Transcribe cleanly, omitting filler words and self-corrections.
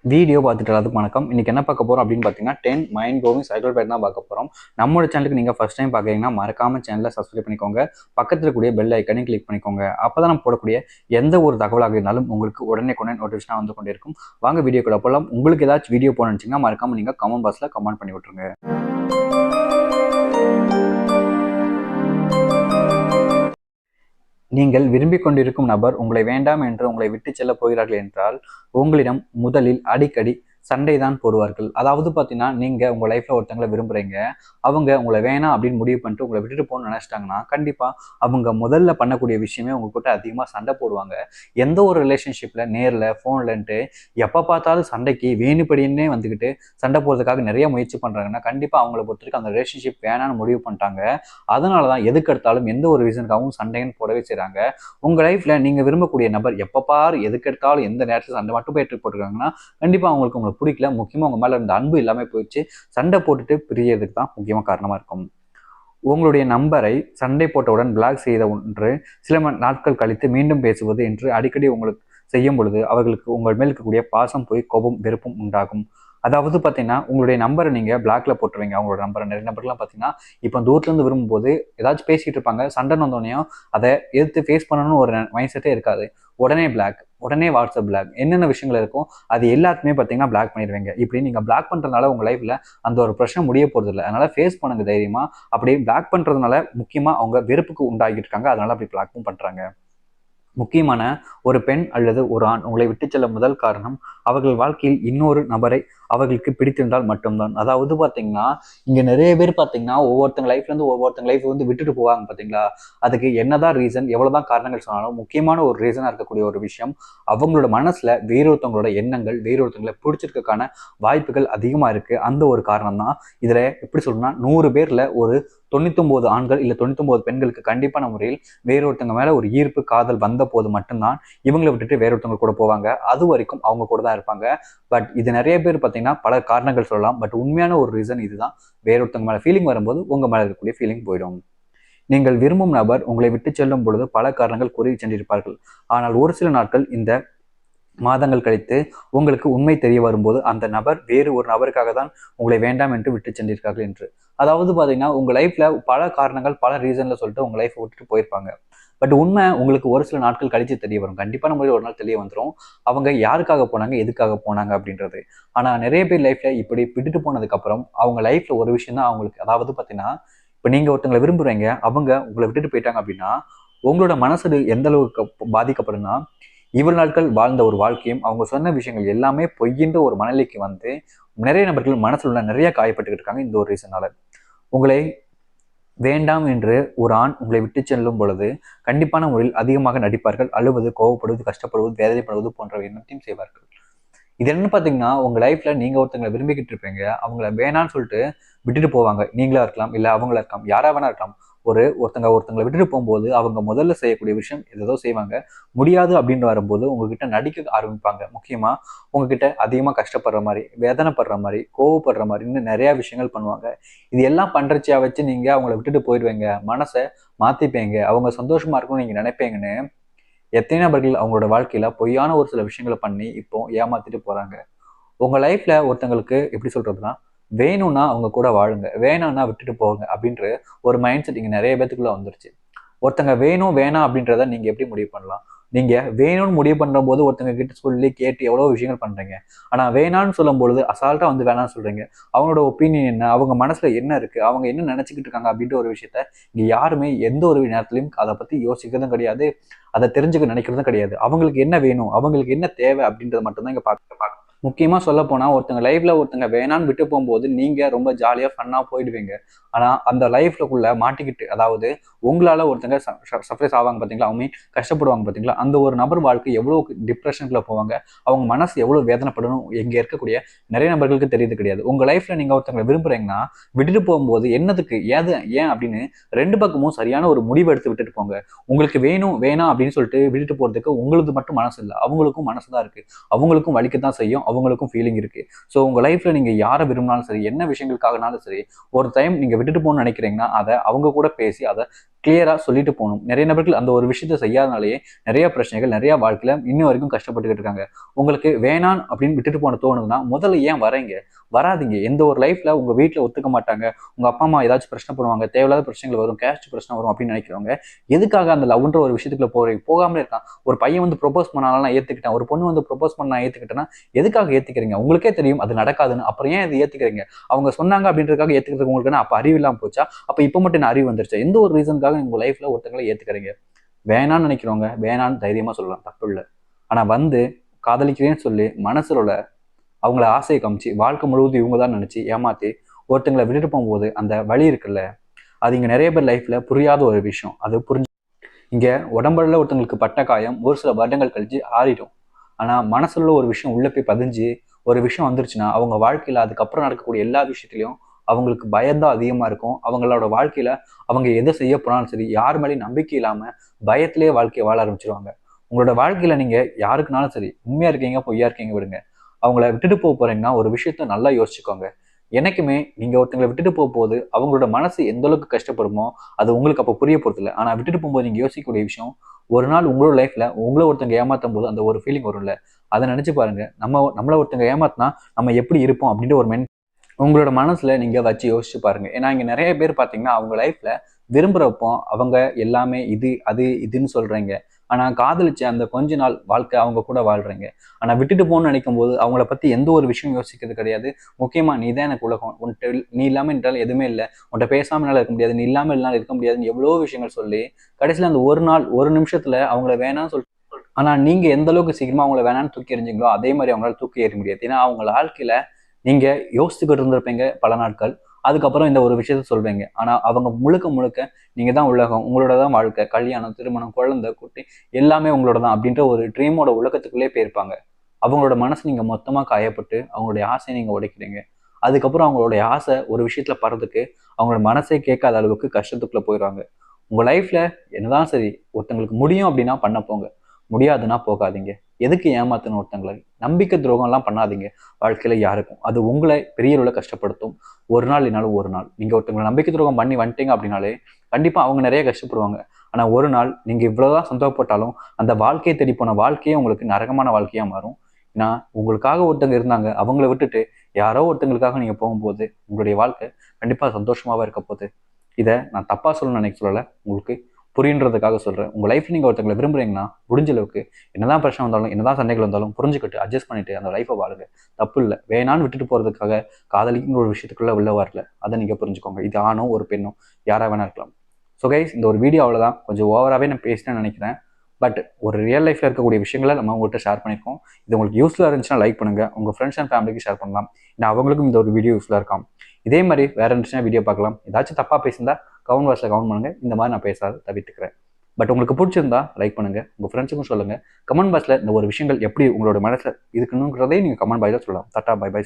Video பார்த்துட்டு எல்லாத்துக்கும் வணக்கம். இன்னைக்கு என்ன பார்க்க போறோம் அப்படின்னு பார்த்தீங்கன்னா 10 மைண்ட் ப்ளோவிங் சைக்கிள் பேட் தான் பார்க்க போறோம். நம்மளோட சேனலுக்கு நீங்க ஃபர்ஸ்ட் டைம் பார்க்குறீங்கன்னா மறக்காம சேனலை சப்ஸ்கிரைப் பண்ணிக்கோங்க. பக்கத்தில் இருக்கக்கூடிய பெல் ஐக்கனையும் கிளிக் பண்ணிக்கோங்க. அப்பதான் நம்ம போடக்கூடிய எந்த ஒரு தகவலாக இருந்தாலும் உங்களுக்கு உடனே நோட்டிஃபிகேஷன் வந்து கொண்டே இருக்கும். வாங்க வீடியோக்குள்ள போகலாம். உங்களுக்கு ஏதாச்சும் வீடியோ போனீங்கன்னா மறக்காம நீங்க கமெண்ட் பாக்ஸ்ல கமெண்ட் பண்ணி விட்டுருங்க. நீங்கள் விரும்பிக் கொண்டிருக்கும் நபர் உங்களை வேண்டாம் என்று உங்களை விட்டு செல்ல போகிறார்கள் என்றால் உங்களிடம் முதலில் அடிக்கடி சண்டை தான் போடுவார்கள். அதாவது பார்த்தீங்கன்னா நீங்க உங்க லைஃப்ல ஒருத்தங்களை விரும்புறீங்க, அவங்க உங்களை வேணாம் அப்படின்னு முடிவு பண்ணிட்டு உங்களை விட்டுட்டு போகணும்னு நினைச்சிட்டாங்கன்னா கண்டிப்பா அவங்க முதல்ல பண்ணக்கூடிய விஷயமே உங்ககிட்ட அதிகமாக சண்டை போடுவாங்க. எந்த ஒரு ரிலேஷன்ஷிப்ல நேர்ல ஃபோன்லன்ட்டு எப்போ பார்த்தாலும் சண்டைக்கு வேணுபடின்னே வந்துக்கிட்டு சண்டை போடுறதுக்காக நிறைய முயற்சி பண்றாங்கன்னா கண்டிப்பா அவங்களை பொறுத்த வரைக்கும் அந்த ரிலேஷன்ஷிப் வேணான்னு முடிவு பண்ணிட்டாங்க. அதனாலதான் எதுக்கு எடுத்தாலும் எந்த ஒரு ரீசனுக்காகவும் சண்டைன்னு போடவே செய்றாங்க. உங்க லைஃப்ல நீங்க விரும்பக்கூடிய நபர் எப்ப பாரு எதுக்கு எடுத்தாலும் எந்த நேரத்துல சண்டை மட்டும் போயிட்டு போட்டுருக்காங்கன்னா கண்டிப்பா உங்களுக்கு பிடிக்கல. முக்கியமா உங்க மேல இருந்த அன்பு எல்லாமே போயிடுச்சு. சண்டை போட்டுட்டு பிரியறதுக்கு தான் முக்கியமா காரணமா இருக்கும். உங்களுடைய நம்பரை சண்டை போட்டவுடன் பிளாக் செய்த ஒன்று சில நாட்கள் கழித்து மீண்டும் பேசுவது என்று அடிக்கடி உங்களுக்கு செய்யும் பொழுது அவர்களுக்கு உங்கள் மேல் இருக்கக்கூடிய பாசம் போய் கோபம் வெறுப்பும் உண்டாகும். அதாவது பார்த்தீங்கன்னா உங்களுடைய நம்பரை நீங்கள் பிளாக்ல போட்டுருவீங்க. அவங்களோட நம்பரை நிறைய நம்பர்லாம் பார்த்தீங்கன்னா இப்போ தூரத்துலேருந்து விரும்பும்போது ஏதாச்சும் பேசிக்கிட்டு இருப்பாங்க. சண்டை வந்தோடனையும் அதை எதிர்த்து ஃபேஸ் பண்ணணும்னு ஒரு மைண்ட் செட்டே இருக்காது. உடனே பிளாக், உடனே வாட்ஸ்அப் பிளாக், என்னென்ன விஷயங்கள் இருக்கும் அது எல்லாத்துமே பார்த்தீங்கன்னா பிளாக் பண்ணிடுவீங்க. இப்படி நீங்கள் பிளாக் பண்ணுறதுனால உங்கள் லைஃப்பில் அந்த ஒரு பிரச்சனை முடிய போகிறது இல்லை. அதனால ஃபேஸ் பண்ணுங்க தைரியமா. அப்படி பிளாக் பண்ணுறதுனால முக்கியமாக அவங்க வெறுப்புக்கு உண்டாகிட்டு இருக்காங்க. அதனால அப்படி பிளாக்கும் பண்ணுறாங்க. முக்கியமான ஒரு பெண் அல்லது ஒரு ஆண் உங்களை விட்டு செல்ல முதல் காரணம் அவர்கள் வாழ்க்கையில் இன்னொரு நபரை அவர்களுக்கு பிடித்திருந்தால் மட்டும்தான். அதாவது பார்த்தீங்கன்னா இங்க நிறைய பேர் பார்த்தீங்கன்னா ஒவ்வொருத்தங்க லைஃப்ல இருந்து ஒவ்வொருத்தங்க லைஃப் வந்து விட்டுட்டு போவாங்க பார்த்தீங்களா. அதுக்கு என்னதான் ரீசன், எவ்வளவுதான் காரணங்கள் சொன்னாலும் முக்கியமான ஒரு ரீசனா இருக்கக்கூடிய ஒரு விஷயம் அவங்களோட மனசுல வேறொருத்தவங்களோட எண்ணங்கள் வேறொருத்தவங்களை பிடிச்சிருக்கான வாய்ப்புகள் அதிகமா இருக்கு. அந்த ஒரு காரணம் தான் இதுல எப்படி சொல்லணும்னா 100 பேர்ல ஒரு 99 ஆண்கள் இல்ல 99 பெண்களுக்கு கண்டிப்பான முறையில் வேறொருத்தங்க மேல ஒரு ஈர்ப்பு காதல் வந்த போது மட்டும்தான் இவங்களை விட்டுட்டு வேறொருத்தவங்க கூட போவாங்க. அது வரைக்கும் அவங்க கூட தான் இருப்பாங்க. பட் இது நிறைய பேர் பார்த்தீங்கன்னா பல காரணங்கள் சொல்லலாம். பட் உண்மையான ஒரு ரீசன் இதுதான். வேறொருத்தவங்க மேல ஃபீலிங் வரும்போது உங்க மேல இருக்கக்கூடிய ஃபீலிங் போயிடும். நீங்கள் விரும்பும் நபர் உங்களை விட்டு செல்லும் பொழுது பல காரணங்கள் கூறி சென்றிருப்பார்கள். ஆனால் ஒரு சில நாட்கள் இந்த மாதங்கள் கழித்து உங்களுக்கு உண்மை தெரிய வரும்போது அந்த நபர் வேறு ஒரு நபருக்காக தான் உங்களை வேண்டாம் என்று விட்டு சென்றிருக்கார்கள் என்று. அதாவது பாத்தீங்கன்னா உங்க லைஃப்ல பல காரணங்கள் பல ரீசன்ல சொல்லிட்டு உங்க லைஃப் விட்டுட்டு போயிருப்பாங்க. பட் உண்மை உங்களுக்கு ஒரு சில நாட்கள் கழிச்சு தெரிய வரும். கண்டிப்பான முறையில் ஒரு நாள் தெரிய வந்துடும் அவங்க யாருக்காக போனாங்க எதுக்காக போனாங்க அப்படின்றது. ஆனா நிறைய பேர் லைஃப்ல இப்படி விட்டுட்டு போனதுக்கு அப்புறம் அவங்க லைஃப்ல ஒரு விஷயம் தான் அவங்களுக்கு, அதாவது பாத்தீங்கன்னா இப்ப நீங்க ஒருத்தங்களை விரும்புறீங்க, அவங்க உங்களை விட்டுட்டு போயிட்டாங்க அப்படின்னா உங்களோட மனசு எந்த அளவுக்கு பாதிக்கப்படும்னா இவ்வளவு நாட்கள் வாழ்ந்த ஒரு வாழ்க்கையும் அவங்க சொன்ன விஷயங்கள் எல்லாமே பொய்யின்ற ஒரு மனநிலைக்கு வந்து நிறைய நபர்கள் மனசுல உள்ள நிறைய காயப்பட்டுக்கிட்டு இருக்காங்க இந்த ஒரு ரீசனால. உங்களை வேண்டாம் என்று ஒரு ஆண் உங்களை விட்டு செல்லும் பொழுது கண்டிப்பான முறையில் அதிகமாக நடிப்பார்கள். அழுவது, கோவப்படுவது, கஷ்டப்படுவது, வேதனைப்படுவது போன்ற எண்ணத்தையும் செய்வார்கள். இது என்னன்னு பாத்தீங்கன்னா உங்க லைஃப்ல நீங்க ஒருத்தங்களை விரும்பிக்கிட்டு இருப்பீங்க, அவங்கள வேணான்னு சொல்லிட்டு விட்டுட்டு போவாங்க. நீங்களா இருக்கலாம், இல்ல அவங்களா இருக்கலாம், யாரா வேணா இருக்கலாம். ஒருத்தங்களை விட்டுட்டு போகும்போது அவங்க முதல்ல செய்யக்கூடிய விஷயம் ஏதோ செய்வாங்க. முடியாது அப்படின்னு வரும்போது உங்ககிட்ட நடிக்க ஆரம்பிப்பாங்க. முக்கியமா உங்ககிட்ட அதிகமா கஷ்டப்படுற மாதிரி, வேதனைப்படுற மாதிரி, கோவப்படுற மாதிரி இன்னும் நிறைய விஷயங்கள் பண்ணுவாங்க. இது எல்லாம் பண்றச்சியா வச்சு நீங்க அவங்கள விட்டுட்டு போயிடுவீங்க. மனசை மாத்திப்பீங்க. அவங்க சந்தோஷமா இருக்கணும்னு நீங்க நினைப்பீங்கன்னு எத்தனை நபர்கள் அவங்களோட வாழ்க்கையில பொய்யான ஒரு சில விஷயங்களை பண்ணி இப்போ ஏமாத்திட்டு போறாங்க. உங்க லைஃப்ல ஒருத்தங்களுக்கு எப்படி சொல்றதுன்னா வேணும்னா அவங்க கூட வாழுங்க, வேணாம்னா விட்டுட்டு போங்க அப்படின்ற ஒரு மைண்ட் செட் இங்க நிறைய பேத்துக்குள்ள வந்துருச்சு. ஒருத்தங்க வேணும் வேணாம் அப்படின்றத நீங்க எப்படி முடிவு பண்ணலாம்? நீங்க வேணும்னு முடிவு பண்ற போது ஒருத்தங்க கிட்ட சொல்லி கேட்டு எவ்வளவு விஷயங்கள் பண்றீங்க. ஆனா வேணான்னு சொல்லும் பொழுது அசால்ட்டா வந்து வேணாம்னு சொல்றீங்க. அவங்களோட ஒப்பீனியன் என்ன, அவங்க மனசுல என்ன இருக்கு, அவங்க என்ன நினைச்சுக்கிட்டு இருக்காங்க அப்படின்ற ஒரு விஷயத்த இங்க யாருமே எந்த ஒரு நேரத்திலையும் அதை பத்தி யோசிக்கிறதும் கிடையாது. அதை தெரிஞ்சுக்க நினைக்கிறதும் கிடையாது. அவங்களுக்கு என்ன வேணும், அவங்களுக்கு என்ன தேவை அப்படின்றத மட்டும்தான் இங்க பார்க்க முக்கியமா சொல்ல போனா ஒருத்தங்க லைஃப்ல ஒருத்தங்க வேணான்னு விட்டு போகும்போது நீங்க ரொம்ப ஜாலியா ஃபன்னா போயிடுவீங்க. ஆனா அந்த லைஃப்லக்குள்ள மாட்டிக்கிட்டு, அதாவது உங்களால ஒருத்தங்க சர்ப்ரைஸ் ஆவாங்க பாத்தீங்களா, அவங்க கஷ்டப்படுவாங்க பாத்தீங்களா, அந்த ஒரு நபர் வாழ்க்கை எவ்வளவு டிப்ரெஷனுக்குள்ள போவாங்க, அவங்க மனசு எவ்வளவு வேதனைப்படணும் இங்க இருக்கக்கூடிய நிறைய நபர்களுக்கு தெரியுது கிடையாது. உங்க லைஃப்ல நீங்க ஒருத்தங்களை விரும்புறீங்கன்னா விட்டுட்டு போகும்போது என்னதுக்கு ஏன் அப்படின்னு ரெண்டு பக்கமும் சரியான ஒரு முடிவு எடுத்து விட்டுட்டு போங்க. உங்களுக்கு வேணும் வேணாம் அப்படின்னு சொல்லிட்டு விட்டுட்டு போறதுக்கு உங்களுக்கு மட்டும் மனசு இல்லை, அவங்களுக்கும் மனசுதான் இருக்கு. அவங்களுக்கும் வலிக்கத்தான் செய்யும். அவங்களுக்கும் ஃபீலிங் இருக்கு. ஸோ உங்க லைஃப்ல நீங்க யாரை விரும்பினாலும் சரி, என்ன விஷயங்களுக்காகனாலும் சரி, ஒரு டைம் நீங்க விட்டுட்டு போகணும்னு நினைக்கிறீங்கன்னா அதை அவங்க கூட பேசி அதை கிளியரா சொல்லிட்டு போகணும். நிறைய நபர்கள் அந்த ஒரு விஷயத்த செய்யாதனாலேயே நிறைய பிரச்சனைகள், நிறைய வாழ்க்கையில இன்னும் வரைக்கும் கஷ்டப்பட்டுக்கிட்டு இருக்காங்க. உங்களுக்கு வேணாம் அப்படின்னு விட்டுட்டு போன தோணுதுன்னா முதல்ல ஏன் வரீங்க? வராதீங்க. எந்த ஒரு லைஃப்ல உங்க வீட்டுல ஒத்துக்க மாட்டாங்க, உங்க அப்பா அம்மா ஏதாச்சும் பிரச்சனை பண்ணுவாங்க, தேவையில்லாத பிரச்சனைகள் வரும், கேஸ்ட் பிரச்சனை வரும் அப்படின்னு நினைக்கிறவங்க எதுக்காக அந்த லவ்ன்ற ஒரு விஷயத்துக்குள்ள போகாமலே இருக்கான். ஒரு பையன் வந்து ப்ரொபோஸ் பண்ணாலும் நான் ஏத்துக்கிட்டேன், ஒரு பொண்ணு வந்து ப்ரொபோஸ் பண்ண நான் ஏத்துக்கிட்டேன்னா எதுக்காக ஏத்துக்கிறீங்க? உங்களுக்கே தெரியும் அது நடக்காதுன்னு, அப்புறம் ஏன் இது ஏத்துக்கிறீங்க? அவங்க சொன்னாங்க அப்படின்றதுக்காக ஏத்துக்கிறதுக்கு உங்களுக்கு அப்ப அறிவு இல்லாம போச்சா? அப்ப இப்ப மட்டும் என்ன அறிவு வந்துருச்சா? எந்த ஒரு ரீசனுக்காக உங்க லைஃப்ல ஒருத்தங்களை ஏத்துக்கிறீங்க? வேணான்னு நினைக்கிறவங்க வேணான்னு தைரியமா சொல்லலாம், தப்பு இல்லை. ஆனா வந்து காதலிக்கிறேன்னு சொல்லி மனசுல உள்ள அவங்கள ஆசையை காமிச்சு வாழ்க்கை முழுவதும் இவங்க தான் நினைச்சு ஏமாத்தி ஒருத்தங்களை விட்டுட்டு போகும்போது அந்த வழி இருக்குல்ல, அது இங்க நிறைய பேர் லைஃப்ல புரியாத ஒரு விஷயம். அது இங்க உடம்புல ஒருத்தங்களுக்கு பட்ட காயம் ஒரு சில வருடங்கள் கழிச்சு ஆறிடும். ஆனா மனசுல ஒரு விஷயம் உள்ள போய் பதிஞ்சு ஒரு விஷயம் வந்துருச்சுன்னா அவங்க வாழ்க்கையில அதுக்கப்புறம் நடக்கக்கூடிய எல்லா விஷயத்திலையும் அவங்களுக்கு பயம்தான் அதிகமா இருக்கும். அவங்களோட வாழ்க்கையில அவங்க எதை செய்ய போனாலும் சரி, யார் மேலேயும் நம்பிக்கை இல்லாம பயத்திலேயே வாழ்க்கையை வாழ ஆரம்பிச்சிருவாங்க. உங்களோட வாழ்க்கையில நீங்க யாருக்குனாலும் சரி, உண்மையா இருக்கீங்க பொய்யா இருக்கீங்க விடுங்க, அவங்கள விட்டுட்டு போறீங்கன்னா ஒரு விஷயத்த நல்லா யோசிச்சுக்கோங்க. என்னைக்குமே நீங்க ஒருத்தங்களை விட்டுட்டு போகும்போது அவங்களோட மனசு எந்த அளவுக்கு கஷ்டப்படுமோ அது உங்களுக்கு அப்போ புரிய போறது இல்லை. ஆனா விட்டுட்டு போகும்போது நீங்க யோசிக்கக்கூடிய விஷயம், ஒரு நாள் உங்களோட லைஃப்ல உங்களை ஒருத்தங்க ஏமாத்தும் போது அந்த ஒரு ஃபீலிங் வரும்ல, அதை நினைச்சு பாருங்க. நம்மள ஒருத்தங்க ஏமாத்தினா நம்ம எப்படி இருப்போம் அப்படின்ற ஒரு உங்களோட மனசுல நீங்க வச்சு யோசிச்சு பாருங்க. ஏன்னா இங்க நிறைய பேர் பாத்தீங்கன்னா அவங்க லைஃப்ல விரும்புறப்போ அவங்க எல்லாமே இது அது இதுன்னு சொல்றீங்க. ஆனா காதலிச்ச அந்த கொஞ்ச நாள் வாழ்க்கை அவங்க கூட வாழ்றீங்க. ஆனா விட்டுட்டு போகணும்னு நினைக்கும் போது அவங்கள பத்தி எந்த ஒரு விஷயம் யோசிக்கிறது கிடையாது. முக்கியமா நீ தான் எனக்கு உலகம், உன்கிட்ட நீ இல்லாம என்னால் எதுவுமே இல்லை, உன்கிட்ட பேசாம என்னால இருக்க முடியாது, நீ இல்லாம என்னால் இருக்க முடியாதுன்னு எவ்வளவோ விஷயங்கள் சொல்லி கடைசியில அந்த ஒரு நாள் ஒரு நிமிஷத்துல அவங்கள வேணாம்னு சொல்லிட்டு, ஆனா நீங்க எந்த அளவுக்கு சீக்கிரமா அவங்கள வேணாம்னு தூக்கி எறிஞ்சிங்களோ அதே மாதிரி அவங்களால தூக்கி எறிய முடியாது. ஏன்னா அவங்க வாழ்க்கையில நீங்க யோசிச்சுக்கிட்டு இருந்திருப்பீங்க பல நாட்கள். அதுக்கப்புறம் இந்த ஒரு விஷயத்த சொல்வீங்க. ஆனா அவங்க முழுக்க முழுக்க நீங்க தான் உலகம், உங்களோட தான் வாழ்க்கை, கல்யாணம், திருமணம், குழந்தை, குட்டி எல்லாமே உங்களோட தான் அப்படின்ற ஒரு ட்ரீமோட உலகத்துக்குள்ளே போயிருப்பாங்க. அவங்களோட மனசு நீங்க மொத்தமா காயப்பட்டு அவங்களுடைய ஆசையை நீங்க உடைக்கிறீங்க. அதுக்கப்புறம் அவங்களுடைய ஆசை ஒரு விஷயத்துல படுறதுக்கு அவங்களோட மனசே கேட்காத அளவுக்கு கஷ்டத்துக்குள்ள போயிடுவாங்க. உங்க லைஃப்ல என்னதான் சரி, ஒருத்தங்களுக்கு முடியும் அப்படின்னா பண்ண போங்க, முடியாதுன்னா போகாதீங்க. எதுக்கு ஏமாத்தணும் ஒருத்தங்களை? நம்பிக்கை துரோகம் எல்லாம் பண்ணாதீங்க வாழ்க்கையில யாருக்கும். அது உங்களை பெரிய அளவுல கஷ்டப்படுத்தும். ஒரு நாள் இல்லைனாலும் ஒரு நாள் நீங்க ஒருத்தவங்களை நம்பிக்கை துரோகம் பண்ணி வந்துட்டீங்க அப்படின்னாலே கண்டிப்பா அவங்க நிறைய கஷ்டப்படுவாங்க. ஆனா ஒரு நாள் நீங்க இவ்வளவுதான் சந்தோஷப்பட்டாலும் அந்த வாழ்க்கையை தேடி போன வாழ்க்கையே உங்களுக்கு நரகமான வாழ்க்கையா மாறும். ஏன்னா உங்களுக்காக ஒருத்தங்க இருந்தாங்க, அவங்கள விட்டுட்டு யாரோ ஒருத்தங்களுக்காக நீங்க போகும்போது உங்களுடைய வாழ்க்கை கண்டிப்பா சந்தோஷமாவா இருக்க போகுது. இதை நான் தப்பா சொல்லணும்னு நினைக்க சொல்லலை, உங்களுக்கு புரியுன்றதுக்காக சொல்றேன். உங்க லைஃப்ல நீங்க ஒருத்தங்களை விரும்புறீங்கன்னா முடிஞ்ச அளவுக்கு என்னதான் பிரச்சனை வந்தாலும் என்னதான் சண்டைகள் வந்தாலும் புரிஞ்சுக்கிட்டு அட்ஜஸ்ட் பண்ணிட்டு அந்த லைஃபை வாழுங்க. தப்பு இல்லை. வேணான்னு விட்டுட்டு போறதுக்காக காதலிக்குங்கிற ஒரு விஷயத்துக்குள்ள உள்ள வரல, அதை நீங்க புரிஞ்சுக்கோங்க. இது ஆணோ ஒரு பெண்ணோ யாரா வேணா இருக்கலாம். ஸோ கைஸ், இந்த ஒரு வீடியோ அவ்வளோதான். கொஞ்சம் ஓவராகவே நான் பேசிட்டேன்னு நினைக்கிறேன். பட் ஒரு ரியல் லைஃப்ல இருக்கக்கூடிய விஷயங்களை நம்ம உங்கள்கிட்ட ஷேர் பண்ணியிருக்கோம். இது உங்களுக்கு யூஸ்ஃபுல்லாக இருந்துச்சுன்னா லைக் பண்ணுங்க, உங்க ஃப்ரெண்ட்ஸ் அண்ட் ஃபேமிலிக்கு ஷேர் பண்ணலாம். ஏன்னா அவங்களுக்கும் இந்த ஒரு வீடியோ யூஸ்ஃபுல்லாக இருக்காம். இதே மாதிரி வேற இருந்துச்சுன்னா வீடியோ பார்க்கலாம். ஏதாச்சும் தப்பா பேசியிருந்தா கமெண்ட் பாக்ஸில் கமெண்ட் பண்ணுங்க. இந்த மாதிரி நான் பேசாத தவிர்த்துக்கிறேன். பட் உங்களுக்கு பிடிச்சிருந்தா லைக் பண்ணுங்க, உங்க ஃப்ரெண்ட்ஸுக்கும் சொல்லுங்க. கமெண்ட் பாக்ஸில் இந்த ஒரு விஷயங்கள் எப்படி உங்களோட மனசில் இருக்குங்கிறதே நீங்க கமெண்ட் பாக்ஸில் சொல்லலாம். டாடா, பை பை.